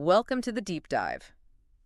Welcome to the deep dive.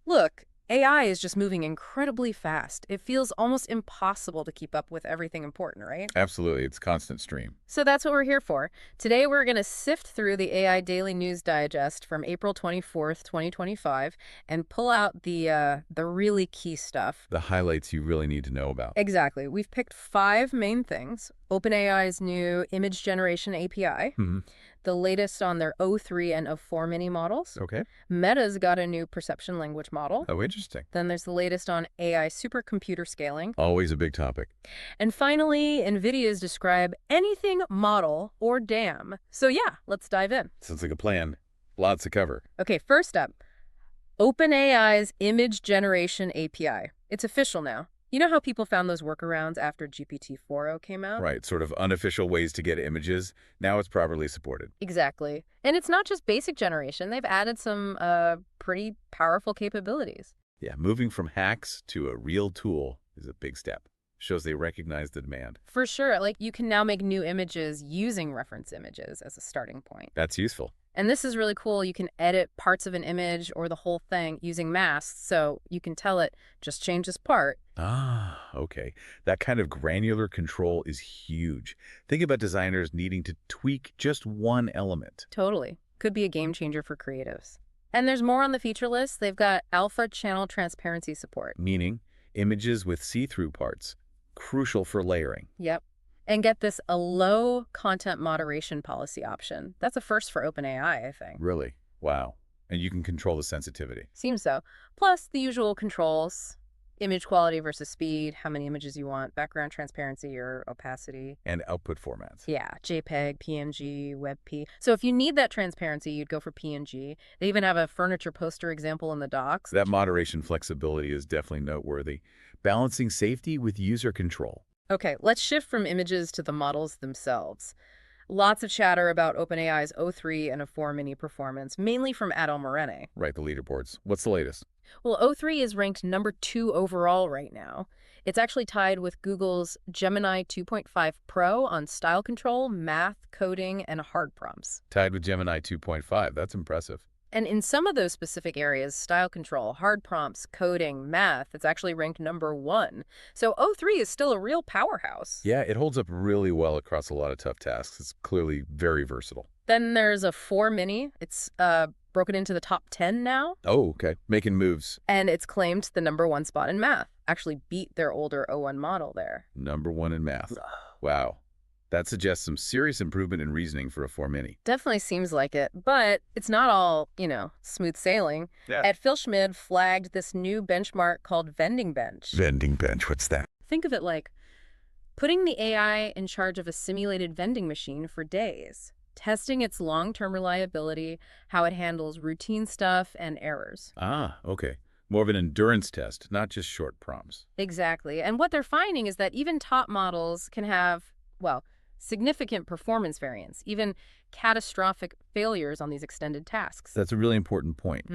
Look, AI is just moving incredibly fast. It feels almost impossible to keep up with everything important, right? Absolutely. It's constant stream. So that's what we're here for. Today we're going to sift through the AI Daily News Digest from April 24th, 2025 and pull out the really key stuff. The highlights you really need to know about. Exactly. We've picked 5 main things. OpenAI's new image generation API, Hmm. the latest on their O3 and O4 mini models. Okay. Meta's got a new perception language model. Oh, interesting. Then there's the latest on AI supercomputer scaling. Always a big topic. And finally, NVIDIA's describe anything model or DAM. So yeah, let's dive in. Sounds like a plan. Lots to cover. Okay, first up, OpenAI's image generation API. It's official now. You know how people found those workarounds after GPT-4o came out? Right. Sort of unofficial ways to get images. Now it's properly supported. Exactly. And it's not just basic generation. They've added some pretty powerful capabilities. Yeah. Moving from hacks to a real tool is a big step. Shows they recognize the demand. For sure. Like, you can now make new images using reference images as a starting point. That's useful. And this is really cool. You can edit parts of an image or the whole thing using masks, so you can tell it, just change this part. Ah, okay. That kind of granular control is huge. Think about designers needing to tweak just one element. Totally. Could be a game changer for creatives. And there's more on the feature list. They've got alpha channel transparency support. Meaning, images with see-through parts. Crucial for layering. Yep. And get this, a low content moderation policy option. That's a first for OpenAI, I think. Really? Wow. And you can control the sensitivity. Seems so. Plus the usual controls. Image quality versus speed, how many images you want, background transparency or opacity. And output formats. Yeah, JPEG, PNG, WebP. So if you need that transparency, you'd go for PNG. They even have a furniture poster example in the docs. That moderation flexibility is definitely noteworthy. Balancing safety with user control. Okay, let's shift from images to the models themselves. Lots of chatter about OpenAI's O3 and O4 mini performance, mainly from Adel Morene. Right, the leaderboards. What's the latest? Well, O3 is ranked number 2 overall right now. It's actually tied with Google's Gemini 2.5 Pro on style control, math, coding, and hard prompts. Tied with Gemini 2.5. That's impressive. And in some of those specific areas, style control, hard prompts, coding, math, it's actually ranked number 1. So O3 is still a real powerhouse. Yeah, it holds up really well across a lot of tough tasks. It's clearly very versatile. Then there's a 4 mini. It's broken into the top 10 now. Oh, okay. Making moves. And it's claimed the number 1 spot in math. Actually beat their older O1 model there. Number 1 in math. Wow. That suggests some serious improvement in reasoning for a 4 mini. Definitely seems like it, but it's not all, smooth sailing. Yeah. Ed Filschmid flagged this new benchmark called Vending Bench. Vending bench. What's that? Think of it like putting the AI in charge of a simulated vending machine for days, testing its long-term reliability, how it handles routine stuff, and errors. Ah, okay. More of an endurance test, not just short prompts. Exactly. And what they're finding is that even top models can have, significant performance variance, even catastrophic failures on these extended tasks. That's a really important point.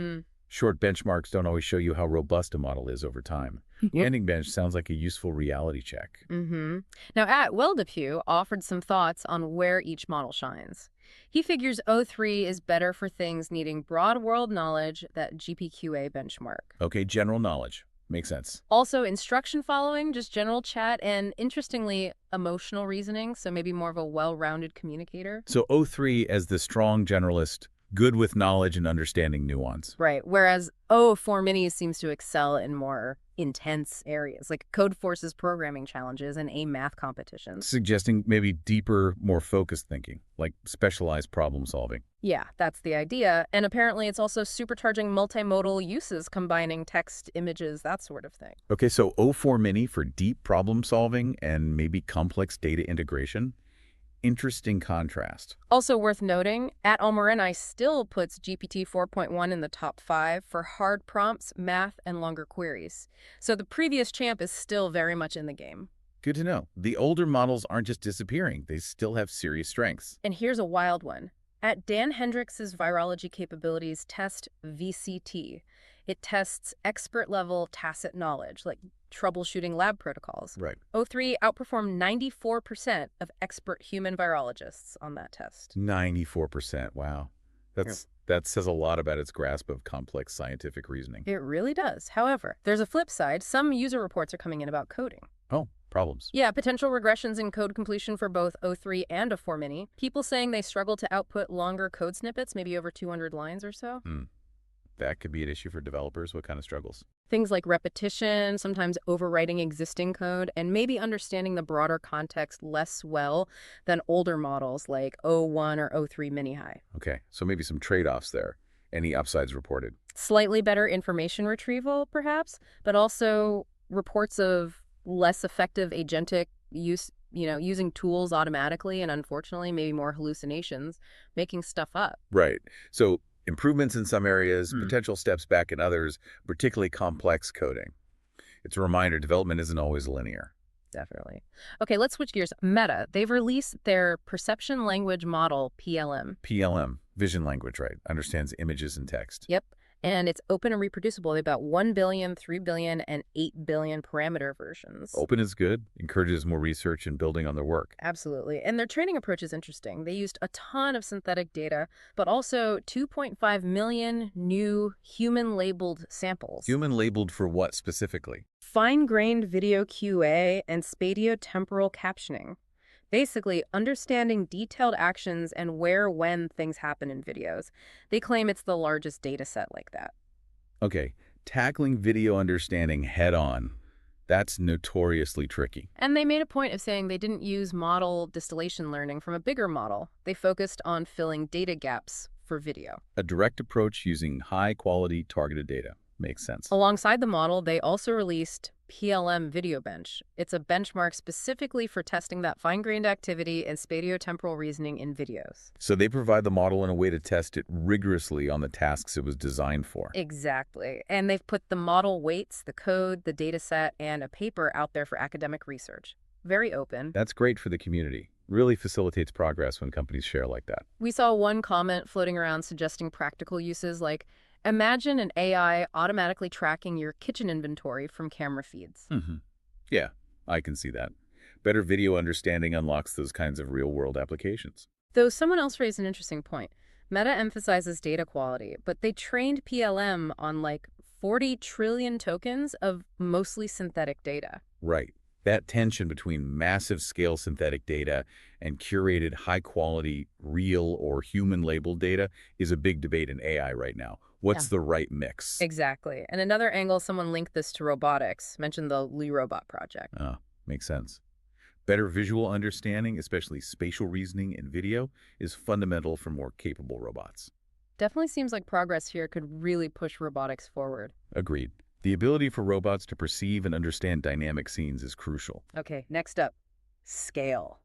Short benchmarks don't always show you how robust a model is over time. Vending bench sounds like a useful reality check. Now, Wildepew offered some thoughts on where each model shines. He figures O3 is better for things needing broad world knowledge, that GPQA benchmark. Okay, general knowledge. Makes sense. Also, instruction following, just general chat, and interestingly, emotional reasoning, so maybe more of a well-rounded communicator. So O3 as the strong generalist, good with knowledge and understanding nuance. Right, whereas O4 Mini seems to excel in more intense areas, like code forces programming challenges and A math competitions. Suggesting maybe deeper, more focused thinking, like specialized problem solving. Yeah, that's the idea. And apparently it's also supercharging multimodal uses, combining text, images, that sort of thing. Okay, so O4 Mini for deep problem solving and maybe complex data integration. Interesting contrast. Also worth noting, @Almorenai still puts GPT 4.1 in the top 5 for hard prompts, math, and longer queries. So the previous champ is still very much in the game. Good to know. The older models aren't just disappearing. They still have serious strengths. And here's a wild one. At Dan Hendricks' Virology Capabilities test VCT, it tests expert-level tacit knowledge, like troubleshooting lab protocols. Right. O3 outperformed 94% of expert human virologists on that test. 94%. Wow. Yeah. That says a lot about its grasp of complex scientific reasoning. It really does. However, there's a flip side. Some user reports are coming in about coding. Oh, problems. Yeah, potential regressions in code completion for both O3 and O4 Mini. People saying they struggle to output longer code snippets, maybe over 200 lines or so. Hmm. That could be an issue for developers. What kind of struggles? Things like repetition, sometimes overwriting existing code, and maybe understanding the broader context less well than older models like O1 or O3 Mini High. Okay, so maybe some trade-offs there. Any upsides reported? Slightly better information retrieval, perhaps, but also reports of less effective agentic use, using tools automatically, and unfortunately, maybe more hallucinations, making stuff up. Right. So improvements in some areas, potential steps back in others, particularly complex coding. It's a reminder development isn't always linear. Definitely. Okay, let's switch gears. Meta, they've released their perception language model, PLM. PLM, vision language, right? Understands images and text. Yep. And it's open and reproducible. They've got 1 billion, 3 billion, and 8 billion parameter versions. Open is good, encourages more research and building on their work. Absolutely. And their training approach is interesting. They used a ton of synthetic data, but also 2.5 million new human-labeled samples. Human labeled for what specifically? Fine-grained video QA and spatiotemporal captioning. Basically, understanding detailed actions and where when things happen in videos. They claim it's the largest data set like that. Okay, tackling video understanding head on. That's notoriously tricky. And they made a point of saying they didn't use model distillation learning from a bigger model. They focused on filling data gaps for video. A direct approach using high-quality targeted data. Makes sense. Alongside the model, they also released PLM Video Bench. It's a benchmark specifically for testing that fine-grained activity and spatiotemporal reasoning in videos. So they provide the model in a way to test it rigorously on the tasks it was designed for. Exactly. And they've put the model weights, the code, the data set, and a paper out there for academic research. Very open. That's great for the community. Really facilitates progress when companies share like that. We saw one comment floating around suggesting practical uses like, imagine an AI automatically tracking your kitchen inventory from camera feeds. Yeah, I can see that. Better video understanding unlocks those kinds of real-world applications. Though someone else raised an interesting point. Meta emphasizes data quality, but they trained PLM on like 40 trillion tokens of mostly synthetic data. Right. That tension between massive scale synthetic data and curated high-quality real or human-labeled data is a big debate in AI right now. What's the right mix? Exactly. And another angle, someone linked this to robotics, mentioned the Lee Robot project. Makes sense. Better visual understanding, especially spatial reasoning in video, is fundamental for more capable robots. Definitely seems like progress here could really push robotics forward. Agreed. The ability for robots to perceive and understand dynamic scenes is crucial. Okay, next up, scale.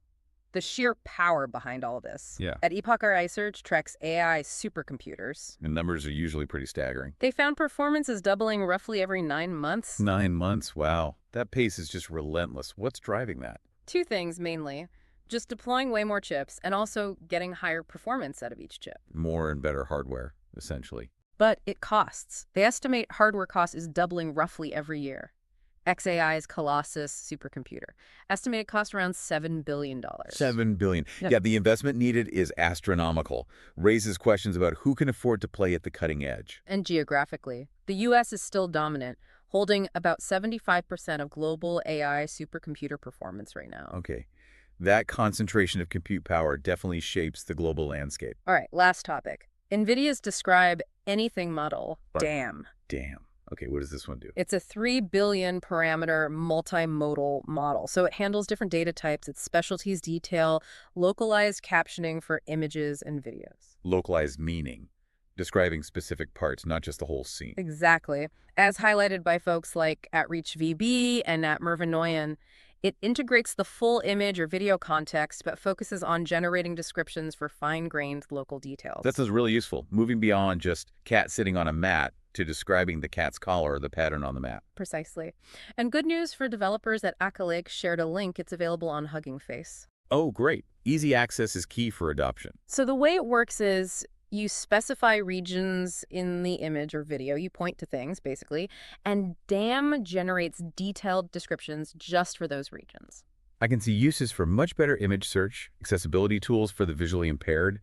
The sheer power behind all this. Yeah. At Epoch AI Search tracks AI supercomputers. The numbers are usually pretty staggering. They found performance is doubling roughly every 9 months. 9 months, wow. That pace is just relentless. What's driving that? Two things mainly. Just deploying way more chips and also getting higher performance out of each chip. More and better hardware, essentially. But it costs. They estimate hardware cost is doubling roughly every year. xAI's Colossus supercomputer. Estimated cost around $7 billion. $7 billion. Yeah, the investment needed is astronomical. Raises questions about who can afford to play at the cutting edge. And geographically, the U.S. is still dominant, holding about 75% of global AI supercomputer performance right now. Okay. That concentration of compute power definitely shapes the global landscape. All right, last topic. NVIDIA's describe anything model. Right. Damn. Damn. Okay, what does this one do? It's a 3 billion parameter multimodal model. So it handles different data types, its specialties detail, localized captioning for images and videos. Localized meaning. Describing specific parts, not just the whole scene. Exactly. As highlighted by folks like at ReachVB and at Mervyn Nguyen, it integrates the full image or video context, but focuses on generating descriptions for fine-grained local details. That sounds really useful, moving beyond just cat sitting on a mat to describing the cat's collar or the pattern on the mat. Precisely. And good news for developers at Accolade shared a link. It's available on Hugging Face. Oh, great. Easy access is key for adoption. So the way it works is you specify regions in the image or video. You point to things, basically, and DAM generates detailed descriptions just for those regions. I can see uses for much better image search, accessibility tools for the visually impaired.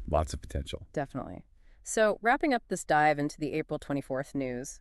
Lots of potential. Definitely. So, wrapping up this dive into the April 24th news,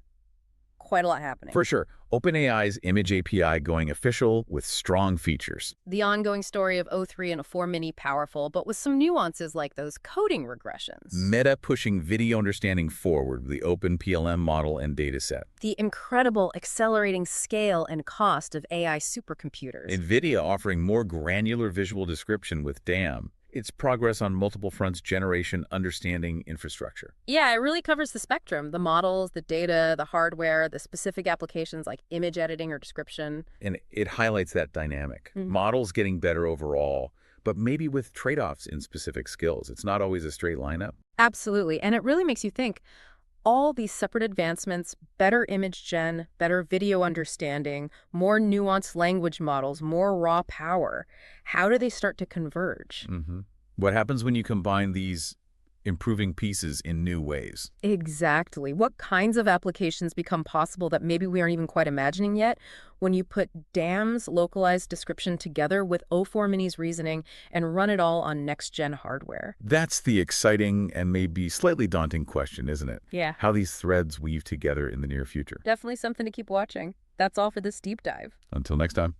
quite a lot happening. For sure. OpenAI's Image API going official with strong features. The ongoing story of O3 and O4 Mini powerful, but with some nuances like those coding regressions. Meta pushing video understanding forward with the Open PLM model and dataset. The incredible accelerating scale and cost of AI supercomputers. NVIDIA offering more granular visual description with DAM. Its progress on multiple fronts, generation, understanding, infrastructure. Yeah, it really covers the spectrum, the models, the data, the hardware, the specific applications like image editing or description. And it highlights that dynamic. Mhm. Models getting better overall, but maybe with trade-offs in specific skills. It's not always a straight lineup. Absolutely. And it really makes you think all these separate advancements, better image gen, better video understanding, more nuanced language models, more raw power. How do they start to converge? What happens when you combine these improving pieces in new ways? Exactly. What kinds of applications become possible that maybe we aren't even quite imagining yet when you put DAM's localized description together with O4 Mini's reasoning and run it all on next-gen hardware? That's the exciting and maybe slightly daunting question, isn't it? Yeah. How these threads weave together in the near future. Definitely something to keep watching. That's all for this deep dive. Until next time.